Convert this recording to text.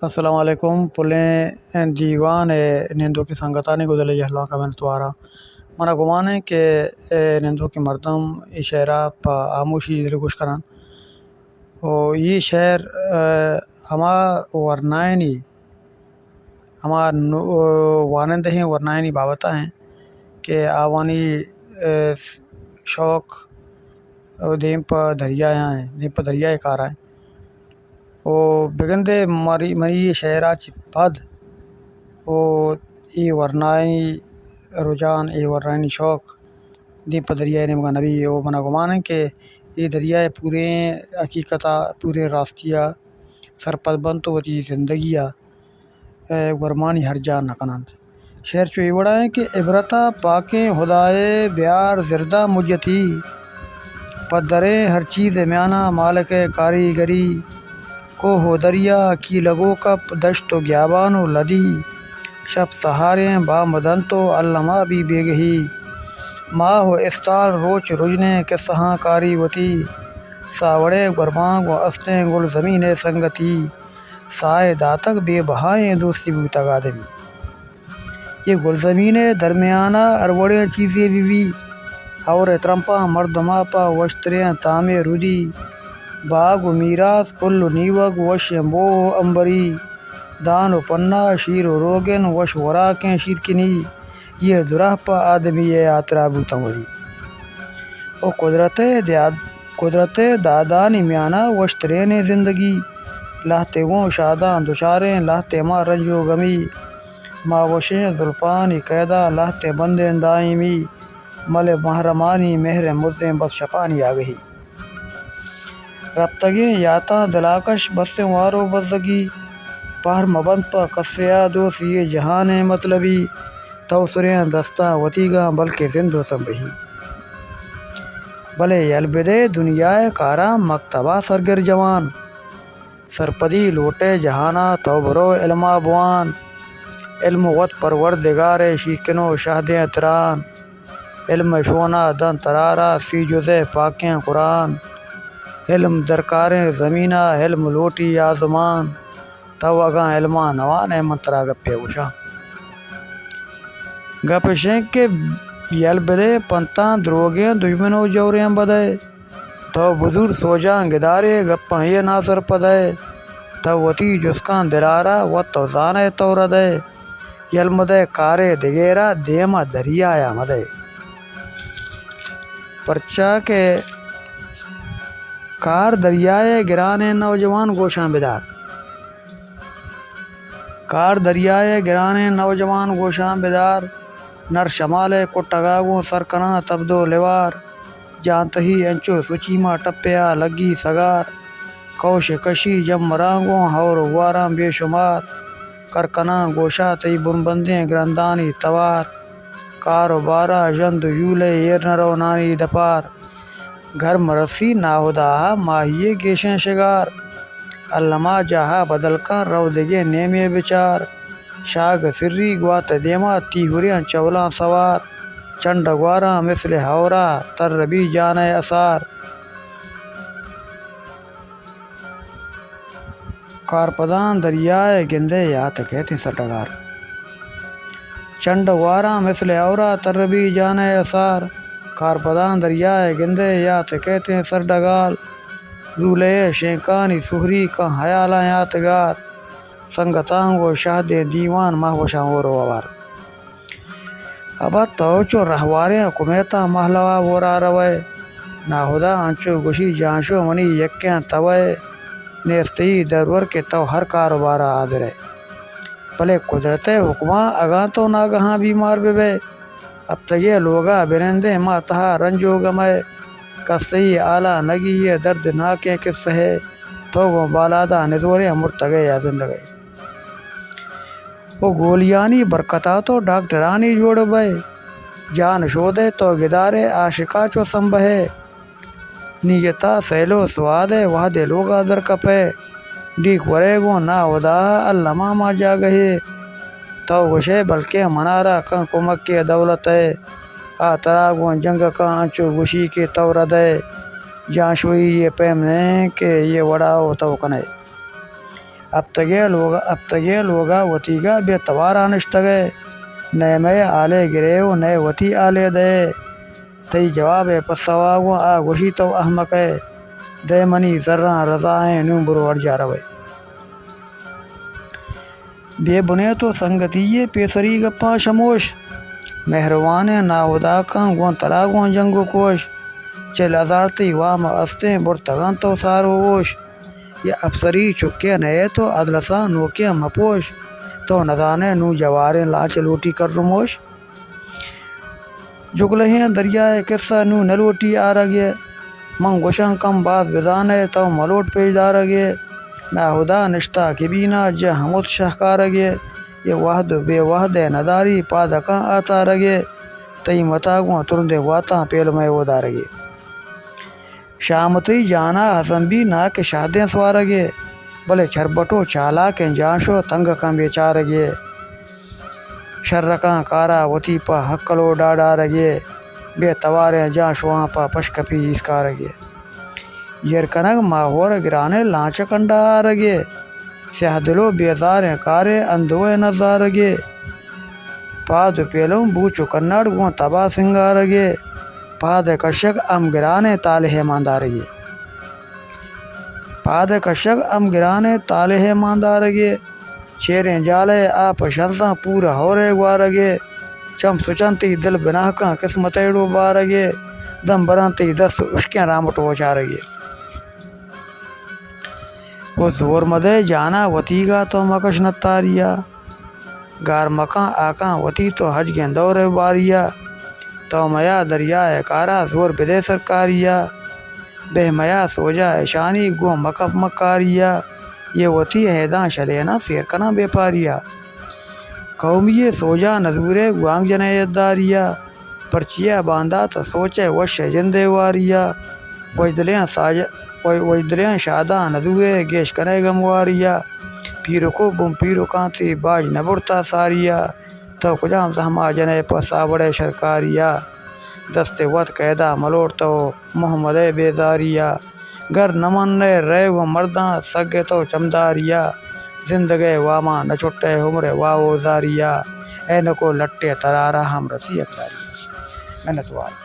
السلام علیکم پلیں دیوان نندو کی سنگتانی گزلے جہلاں کا من توارا منا گمان ہے کہ نندو کی مردم یہ شہرہ پا آموشی دل گوش کرن اور یہ شہر ہما ورنائنی ہما وانند ہیں ورنائنی بابتا ہیں کہ آوانی شوق دیم پا دریا ہیں دیم پا دریائے کارا ہیں او بگندے منی شہرہ چی پد او ای ورنائنی رجحان ای ورنائنی شوق دیم پا دریائے نمگا نبی او منا گمان ہے کہ یہ دریائے پورے حقیقتا پورے راستیا سرپد بنتو وچی زندگیہ ورمانی ہر جان نکنند شہر چو یہ بڑا ہے کہ عبرتا پاکیں خدائے بیار زردہ مجتی پدرے ہر چیز میانہ مالک کاریگری کو ہو دریا کی لگو کپ دشت و گیابان و لدی شب سہاریں با مدن تو علمہ بھی بیگہی ماہ و استال روچ رجنے کے سہاں کاری وتی ساوڑے گرمانگ و استیں گل زمین سنگتی سائے داتک بے بہائیں دوستی بوتا گادمی یہ گل زمین درمیانہ اروڑیں چیزیں بھی اور ترمپا مردما پا وشتریں تامے رودی باغ و میراث پل و نیوگ وش امبو امبری دان و پنا شیر و روگن وش وراکیں شیرکنی یہ درہ پا آدمی آترا بوتموری او قدرت دادانی میانہ وشترین زندگی لہتے وہ شادان دچاریں لہتے ما رنج و غمی ما وشیں زلفانی قیدہ لہتے بندیں دائمی مل محرمانی مہر مزیں بس شپانی آگہی ربتگیں یاتاں دلاکش بستیں وارو بزدگی پہر مبند پا قصیہ دوست یہ جہان مطلبی توسریں دستاں وطیگاں بلکہ زندو سنبہی بلے یلبدے دنیائے کارا مکتبہ سرگر جوان سرپدی لوٹے جہانا تو برو علمہ بوان علم وط پروردگار شیکنو شہدیں تران علم شونا دن ترارا سی جزے پاکیں قرآن علم درکاریں زمینہ علم لوٹی آزمان تو اگاں علمہ نوان منترا گپے وشاں گپ شینک کے یلبدے پنتاں دروگیں دشمنو جوریں بدے تو بزرگ سوجاں گدارے گپاں یہ ناصر پدے تو وتی جسکان دلارا و تو زانے تو ردے یلمدے کارے دگیرا دیما دریایا مدے پرچا کے کار دریائے گرانے نوجوان گوشاں بدار کار دریائے گرانے نوجوان گوشاں بدار نر شمالے کٹگاگوں سرکنا تبدو لیوار جانتہی انچو سچیما ٹپیا لگی سگار کوش کشی جم مرانگوں ہور واراں بے شمار کرکنا گوشا تی بنبندیں گرندانی توار کاروبارا جند یولے یر نرو نانی دپار گھر مرسی ناہدا ماہیے گیشیں شگار علمہ جہا بدل کر رو دگے نیمے بچار شاگ سری گوات دیما تیہوریاں چولاں سوار چنڈ گواراں مثل ہورا تر ربی جانے اثار کارپدان دریائے گندے یات کہتے سٹگار چنڈ گواراں مثل ہورا تر ربی جانے اثار کارپدان دریائے گندے یات کہتے سر ڈگال رولے شینکانی سہری کا حیالاں یاتگار سنگتانگو شہد دیوان مہوشاں ورو وار ابا توچو رہواریں کمیتا محلوا ورا روے ناہدا انچو گشی جانشو منی یکیاں توے نیستی درور کے تو ہر کاروبارا آدرے بلے قدرت حکماں اگاں تو ناگہاں بیمار بے اب تگے لوگا برندے ما تہا رنجو گمے کستی آلہ نگی یہ درد ناکیں قصہ ہے تو گو بالادا نزوریں مرتگے یا زندگے وہ گولیانی برکتا تو ڈاکٹرانی جوڑ بے جان شودے تو گدارے عاشقا چو سنبہے نیتا سیلو سوادے وحدے لوگا در کپے ڈیک ورے گو نا ودا علمہ ما جاگہے تو گشے بلکہ منارا کن کمک کے دولت ہے آتراگو جنگ کا انچو گشی کے تورد ہے جانشوئی یہ پیم نے کہ یہ وڑاؤ تو کنے اب تگے لوگا وتیگا بے توارا نشتگے نئے آلے گریو نئے وتی آلے دے تئی جواب پسواگو آ گوشی تو احمق دے منی ذرہ رضائیں نوں برو اڑ جا روے بے بنے تو سنگتی پیسری گپاں شموش مہروان ناہدا کان گون تراگون جنگو کوش چل ازارتی وام استیں برتگان تو سارو ووش یہ افسری چکے نئے تو ادلساں نوکے مپوش تو نزانے نو جواریں لانچ لوٹی کر رموش جگلہیں دریائے قصہ نو نلوٹی آرگے منگوشن کم باز بزانے تو ملوٹ پیش دارگے ناہدا نشتہ کبینہ جہ ہمت شہکارگے یہ وحد بے وحد نداری پادکاں آتا رگے تئی متاگوں ترندے واتاں پیل میں وہ دارگے شامتی جانا حسن بھی نا کے شادیں سوارگے بلے چھربٹو چالا کے جانشو تنگ کم بیچارگے شرکاں کارا وتی پا حقلو ڈاڈا رگے بے تواریں جانشواں پا پشکپی اسکارگے یرکنگ ماہور گرانے لانچ کنڈا رگے سیاہ دلو بیزاریں کارے اندوے نظارگے پاد پیلوں بوچو کنڑ گون تبا سنگارگے پاد کشک ام گرانے تالہ ماندارگے پاد کشک ام گرانے تالہ ماندارگے چیریں جالے آپ شنساں پورا ہورے گوارگے چم سچنتی دل بناہ کاں قسمتیڑو بارگے دم برانتی دس اشکیں رامٹو چارگے وہ زور مدے جانا وتیگا تو مکش نتاریا گار مکاں آکاں وتی تو حج گندور باریا تو میا دریائے کارا زور بدے سرکاریا بہ میا سوجا ایشانی گو مکف مکاریا یہ وتی حیداں شلینا سیر کنا بے پاریا قومی سوجا نزورے گوانگ جنے داریا پرچیا باندھا تو سوچے وش جندے واریا وجدلیاں شاداں نزورے گیش کنے گمواریا پیرو کو بم پیرو کانتی باج نبرتا ساریا تو کجام زہما جنے پسا بڑے شرکاریا دستے وط قیدہ ملوٹ تو محمد بیزاریا گر نمن رے گو مرداں سگے تو چمداریا زندگے واما نہ چھٹے عمر واو زاریا اے نکو لٹے ترارا ہم رسی اکتاریا محنت وال